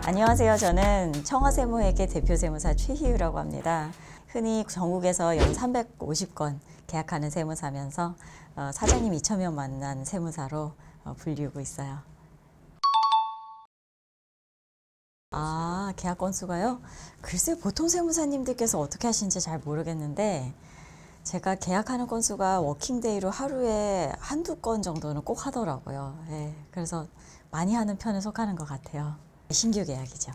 안녕하세요. 저는 청와세무회계 대표세무사 최희유라고 합니다. 흔히 전국에서 연 350건 계약하는 세무사면서 사장님 2,000명 만난 세무사로 불리우고 있어요. 계약 건수가요? 글쎄 보통 세무사님들께서 어떻게 하시는지 잘 모르겠는데 제가 계약하는 건수가 워킹데이로 하루에 한두 건 정도는 꼭 하더라고요. 그래서 많이 하는 편에 속하는 것 같아요. 신규 계약이죠.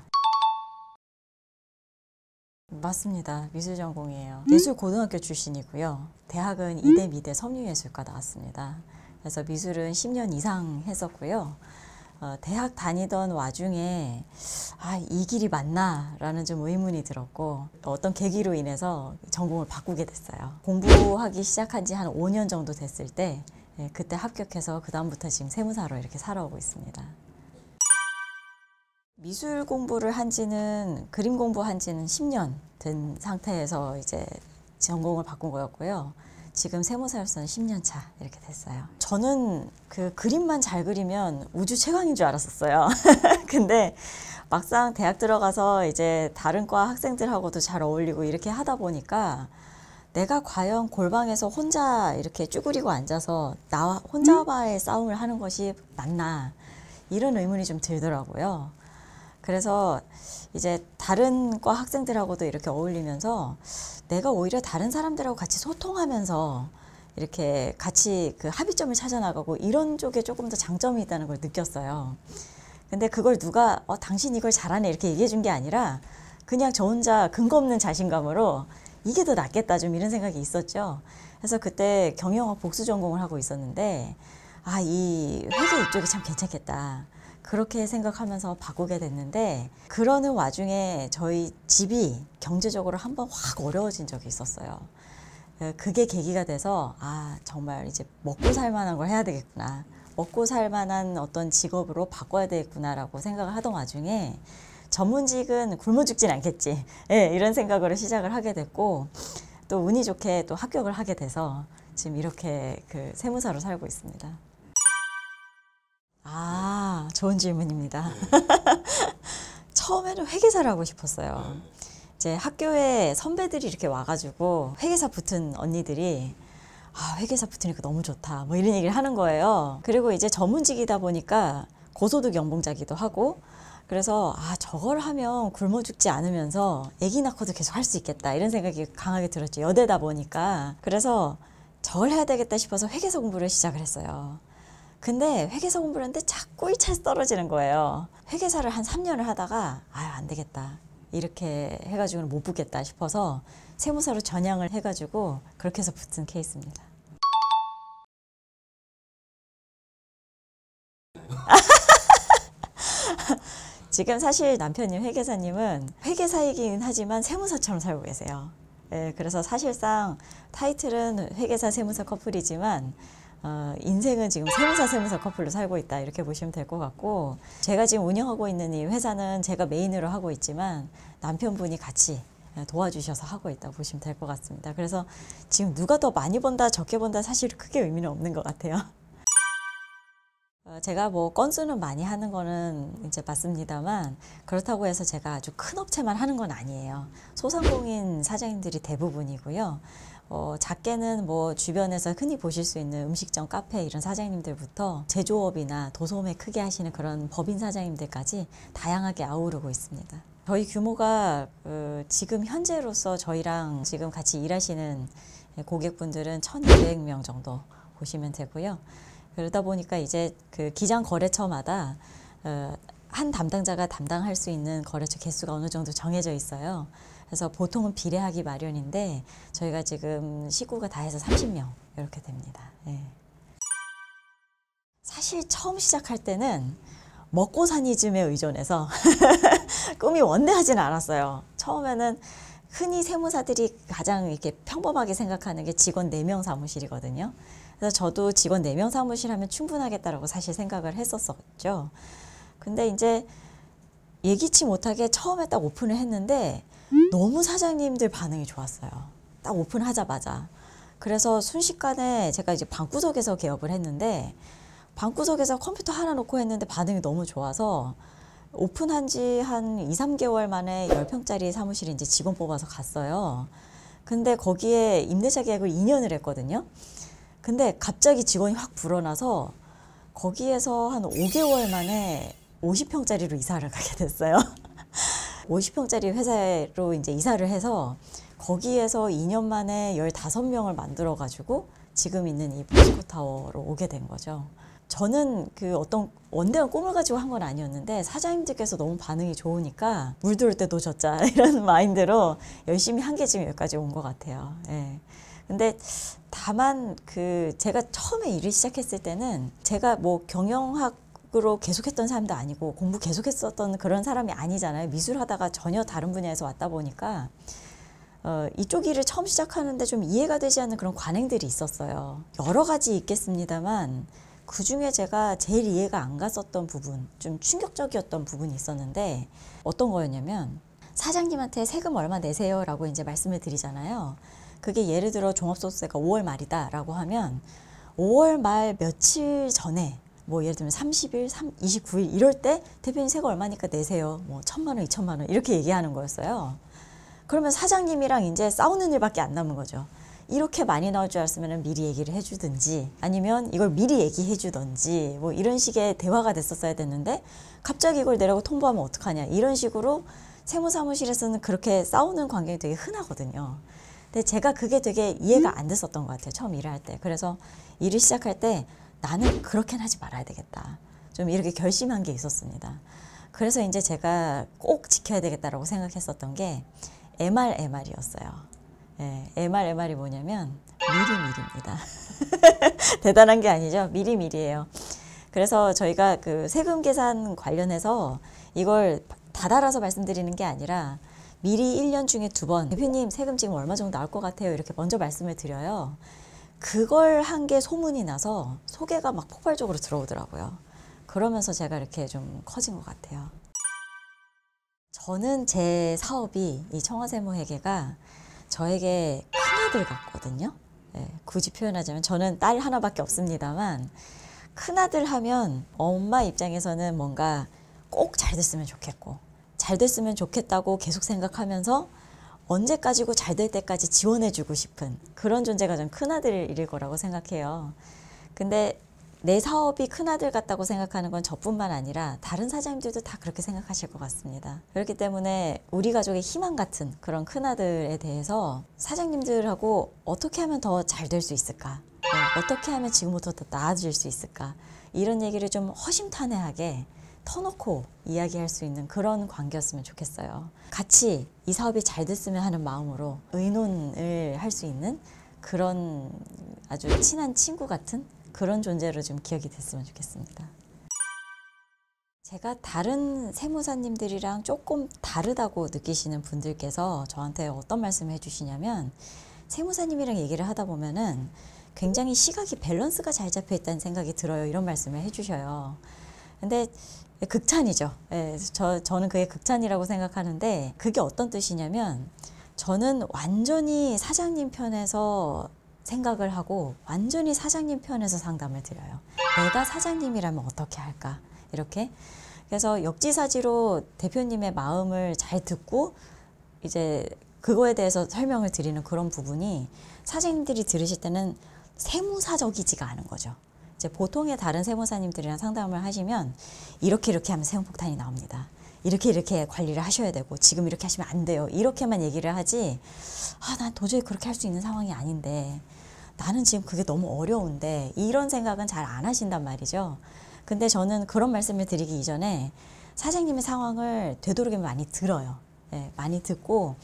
맞습니다. 미술 전공이에요. 예술고등학교 출신이고요. 대학은 이대 미대 섬유예술과 나왔습니다. 그래서 미술은 10년 이상 했었고요. 대학 다니던 와중에 이 길이 맞나? 라는 좀 의문이 들었고 어떤 계기로 인해서 전공을 바꾸게 됐어요. 공부하기 시작한 지 한 5년 정도 됐을 때 그때 합격해서 그 다음부터 지금 세무사로 이렇게 살아오고 있습니다. 미술 공부를 한 지는 그림 공부한 지는 10년 된 상태에서 이제 전공을 바꾼 거였고요. 지금 세무사로서는 10년 차 이렇게 됐어요. 저는 그 그림만 잘 그리면 우주 최강인 줄 알았었어요. 근데 막상 대학 들어가서 이제 다른 과 학생들하고도 잘 어울리고 이렇게 하다 보니까 내가 과연 골방에서 혼자 이렇게 쭈그리고 앉아서 나 혼자만의 싸움을 하는 것이 맞나 이런 의문이 좀 들더라고요. 그래서 이제 다른 과 학생들하고도 이렇게 어울리면서 내가 오히려 다른 사람들하고 같이 소통하면서 이렇게 같이 그 합의점을 찾아 나가고 이런 쪽에 조금 더 장점이 있다는 걸 느꼈어요. 근데 그걸 누가 당신 이걸 잘하네 이렇게 얘기해 준 게 아니라 그냥 저 혼자 근거 없는 자신감으로 이게 더 낫겠다 좀 이런 생각이 있었죠. 그래서 그때 경영학 복수 전공을 하고 있었는데 이 회계 이쪽이 참 괜찮겠다. 그렇게 생각하면서 바꾸게 됐는데 그러는 와중에 저희 집이 경제적으로 한번 확 어려워진 적이 있었어요. 그게 계기가 돼서 정말 이제 먹고 살 만한 걸 해야 되겠구나. 먹고 살 만한 어떤 직업으로 바꿔야 되겠구나라고 생각을 하던 와중에 전문직은 굶어 죽진 않겠지. 이런 생각으로 시작을 하게 됐고 또 운이 좋게 또 합격을 하게 돼서 지금 이렇게 그 세무사로 살고 있습니다. 좋은 질문입니다. 처음에는 회계사를 하고 싶었어요. 이제 학교에 선배들이 이렇게 와가지고 회계사 붙은 언니들이 회계사 붙으니까 너무 좋다 뭐 이런 얘기를 하는 거예요. 그리고 이제 전문직이다 보니까 고소득 연봉자기도 하고 그래서 저걸 하면 굶어 죽지 않으면서 아기 낳고도 계속 할 수 있겠다 이런 생각이 강하게 들었죠. 여대다 보니까. 그래서 저걸 해야 되겠다 싶어서 회계사 공부를 시작을 했어요. 근데 회계사 공부를 하는데 자꾸 1차에서 떨어지는 거예요. 회계사를 한 3년을 하다가 안 되겠다. 이렇게 해가지고는 못 붙겠다 싶어서 세무사로 전향을 해가지고 그렇게 해서 붙은 케이스입니다. 지금 사실 남편님 회계사님은 회계사이긴 하지만 세무사처럼 살고 계세요. 그래서 사실상 타이틀은 회계사 세무사 커플이지만 인생은 지금 세무사 커플로 살고 있다 이렇게 보시면 될 것 같고 제가 지금 운영하고 있는 이 회사는 제가 메인으로 하고 있지만 남편분이 같이 도와주셔서 하고 있다고 보시면 될 것 같습니다. 그래서 지금 누가 더 많이 번다 적게 번다 사실 크게 의미는 없는 것 같아요. 제가 뭐 건수는 많이 하는 거는 이제 맞습니다만 그렇다고 해서 제가 아주 큰 업체만 하는 건 아니에요. 소상공인 사장님들이 대부분이고요. 작게는 뭐 주변에서 흔히 보실 수 있는 음식점, 카페 이런 사장님들부터 제조업이나 도소매 크게 하시는 그런 법인 사장님들까지 다양하게 아우르고 있습니다. 저희 규모가 지금 현재로서 저희랑 지금 같이 일하시는 고객분들은 1,200명 정도 보시면 되고요. 그러다 보니까 이제 그 기장 거래처마다 한 담당자가 담당할 수 있는 거래처 개수가 어느 정도 정해져 있어요. 그래서 보통은 비례하기 마련인데 저희가 지금 식구가 다 해서 30명 이렇게 됩니다. 사실 처음 시작할 때는 먹고 사니즘에 의존해서 꿈이 원대하진 않았어요. 처음에는 흔히 세무사들이 가장 이렇게 평범하게 생각하는 게 직원 4명 사무실이거든요. 그래서 저도 직원 4명 사무실 하면 충분하겠다라고 사실 생각을 했었죠. 근데 이제 예기치 못하게 처음에 딱 오픈을 했는데 너무 사장님들 반응이 좋았어요. 딱 오픈하자마자. 그래서 순식간에 제가 이제 방구석에서 개업을 했는데 방구석에서 컴퓨터 하나 놓고 했는데 반응이 너무 좋아서 오픈한 지 한 2, 3개월 만에 10평짜리 사무실에 이제 직원 뽑아서 갔어요. 근데 거기에 임대차 계약을 2년을 했거든요. 근데 갑자기 직원이 확 불어나서 거기에서 한 5개월 만에 50평짜리로 이사를 가게 됐어요. 50평짜리 회사로 이제 이사를 해서 거기에서 2년 만에 15명을 만들어 가지고 지금 있는 이 포스코 타워로 오게 된 거죠. 저는 그 어떤 원대한 꿈을 가지고 한 건 아니었는데 사장님들께서 너무 반응이 좋으니까 물 들을 때 노젓자 이런 마인드로 열심히 한 게 지금 여기까지 온 것 같아요. 예. 근데 다만 그 제가 처음에 일을 시작했을 때는 제가 뭐 경영학으로 계속했던 사람도 아니고 공부 계속했었던 그런 사람이 아니잖아요. 미술하다가 전혀 다른 분야에서 왔다 보니까 이쪽 일을 처음 시작하는데 좀 이해가 되지 않는 그런 관행들이 있었어요. 여러 가지 있겠습니다만 그 중에 제가 제일 이해가 안 갔었던 부분, 좀 충격적이었던 부분이 있었는데 어떤 거였냐면 사장님한테 세금 얼마 내세요 라고 이제 말씀을 드리잖아요. 그게 예를 들어 종합소득세가 5월 말이다 라고 하면 5월 말 며칠 전에 뭐 예를 들면 30일, 29일 이럴 때 대표님 세금 얼마니까 내세요. 뭐 1,000만 원, 2,000만 원 이렇게 얘기하는 거였어요. 그러면 사장님이랑 이제 싸우는 일밖에 안 남은 거죠. 이렇게 많이 나올 줄 알았으면 미리 얘기를 해주든지 아니면 이걸 미리 얘기해 주든지 뭐 이런 식의 대화가 됐었어야 됐는데 갑자기 이걸 내라고 통보하면 어떡하냐 이런 식으로 세무사무실에서는 그렇게 싸우는 관계가 되게 흔하거든요. 근데 제가 그게 되게 이해가 안 됐었던 것 같아요. 처음 일을 할 때. 그래서 일을 시작할 때 나는 그렇게는 하지 말아야 되겠다. 좀 이렇게 결심한 게 있었습니다. 그래서 이제 제가 꼭 지켜야 되겠다라고 생각했었던 게 MRMR이었어요. 예, MRMR이 뭐냐면 미리미리입니다. 대단한 게 아니죠. 미리미리예요. 그래서 저희가 그 세금 계산 관련해서 이걸 다 달아서 말씀드리는 게 아니라 미리 1년 중에 2번 대표님 세금 지금 얼마 정도 나올 것 같아요. 이렇게 먼저 말씀을 드려요. 그걸 한 게 소문이 나서 소개가 막 폭발적으로 들어오더라고요. 그러면서 제가 이렇게 좀 커진 것 같아요. 저는 제 사업이 이 청와세무회계가 저에게 큰아들 같거든요. 예, 굳이 표현하자면 저는 딸 하나밖에 없습니다만 큰아들 하면 엄마 입장에서는 뭔가 꼭 잘 됐으면 좋겠고 잘 됐으면 좋겠다고 계속 생각하면서 언제까지고 잘 될 때까지 지원해주고 싶은 그런 존재가 전 큰아들일 거라고 생각해요. 근데 내 사업이 큰아들 같다고 생각하는 건 저뿐만 아니라 다른 사장님들도 다 그렇게 생각하실 것 같습니다. 그렇기 때문에 우리 가족의 희망 같은 그런 큰아들에 대해서 사장님들하고 어떻게 하면 더 잘 될 수 있을까? 어떻게 하면 지금부터 더 나아질 수 있을까? 이런 얘기를 좀 허심탄회하게 터놓고 이야기할 수 있는 그런 관계였으면 좋겠어요. 같이 이 사업이 잘 됐으면 하는 마음으로 의논을 할 수 있는 그런 아주 친한 친구 같은 그런 존재로 좀 기억이 됐으면 좋겠습니다. 제가 다른 세무사님들이랑 조금 다르다고 느끼시는 분들께서 저한테 어떤 말씀을 해주시냐면 세무사님이랑 얘기를 하다 보면은 굉장히 시각이 밸런스가 잘 잡혀 있다는 생각이 들어요. 이런 말씀을 해주셔요. 근데 극찬이죠. 예, 저는 그게 극찬이라고 생각하는데 그게 어떤 뜻이냐면 저는 완전히 사장님 편에서 생각을 하고 완전히 사장님 편에서 상담을 드려요. 내가 사장님이라면 어떻게 할까? 이렇게. 그래서 역지사지로 대표님의 마음을 잘 듣고 이제 그거에 대해서 설명을 드리는 그런 부분이 사장님들이 들으실 때는 세무사적이지가 않은 거죠. 이제 보통의 다른 세무사님들이랑 상담을 하시면 이렇게 하면 세무폭탄이 나옵니다. 이렇게 관리를 하셔야 되고 지금 이렇게 하시면 안 돼요. 이렇게만 얘기를 하지 난 도저히 그렇게 할 수 있는 상황이 아닌데 나는 지금 그게 너무 어려운데 이런 생각은 잘 안 하신단 말이죠. 근데 저는 그런 말씀을 드리기 이전에 사장님의 상황을 되도록이면 많이 들어요. 예, 많이 듣고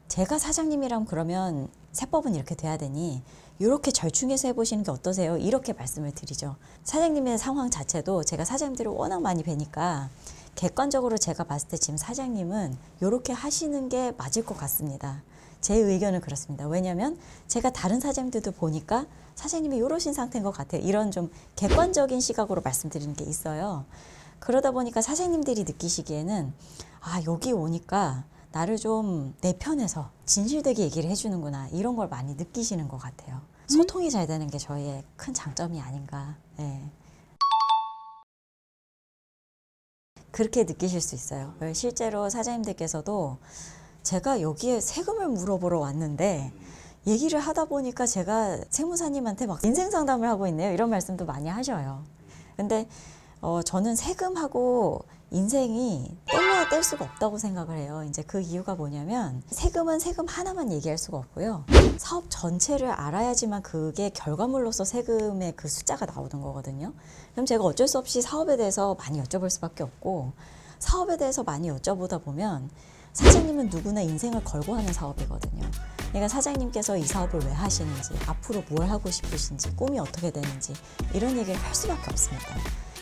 제가 사장님이라면 그러면 세법은 이렇게 돼야 되니 이렇게 절충해서 해보시는 게 어떠세요? 이렇게 말씀을 드리죠. 사장님의 상황 자체도 제가 사장님들을 워낙 많이 뵈니까 객관적으로 제가 봤을 때 지금 사장님은 이렇게 하시는 게 맞을 것 같습니다. 제 의견은 그렇습니다. 왜냐하면 제가 다른 사장님들도 보니까 사장님이 이러신 상태인 것 같아요. 이런 좀 객관적인 시각으로 말씀드리는 게 있어요. 그러다 보니까 사장님들이 느끼시기에는 여기 오니까 나를 좀 내 편에서 진실되게 얘기를 해주는구나 이런 걸 많이 느끼시는 것 같아요. 소통이 잘 되는 게 저희의 큰 장점이 아닌가. 네. 그렇게 느끼실 수 있어요. 실제로 사장님들께서도 제가 여기에 세금을 물어보러 왔는데 얘기를 하다 보니까 제가 세무사님한테 막 인생 상담을 하고 있네요. 이런 말씀도 많이 하셔요. 근데 저는 세금하고 인생이 뗄래야 뗄 수가 없다고 생각을 해요. 이제 그 이유가 뭐냐면 세금은 세금 하나만 얘기할 수가 없고요. 사업 전체를 알아야지만 그게 결과물로서 세금의 그 숫자가 나오는 거거든요. 그럼 제가 어쩔 수 없이 사업에 대해서 많이 여쭤볼 수밖에 없고, 사업에 대해서 많이 여쭤보다 보면 사장님은 누구나 인생을 걸고 하는 사업이거든요. 그러니까 사장님께서 이 사업을 왜 하시는지, 앞으로 뭘 하고 싶으신지, 꿈이 어떻게 되는지 이런 얘기를 할 수밖에 없습니다.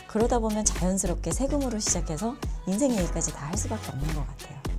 그러다 보면 자연스럽게 세금으로 시작해서 인생 얘기까지 다 할 수밖에 없는 것 같아요.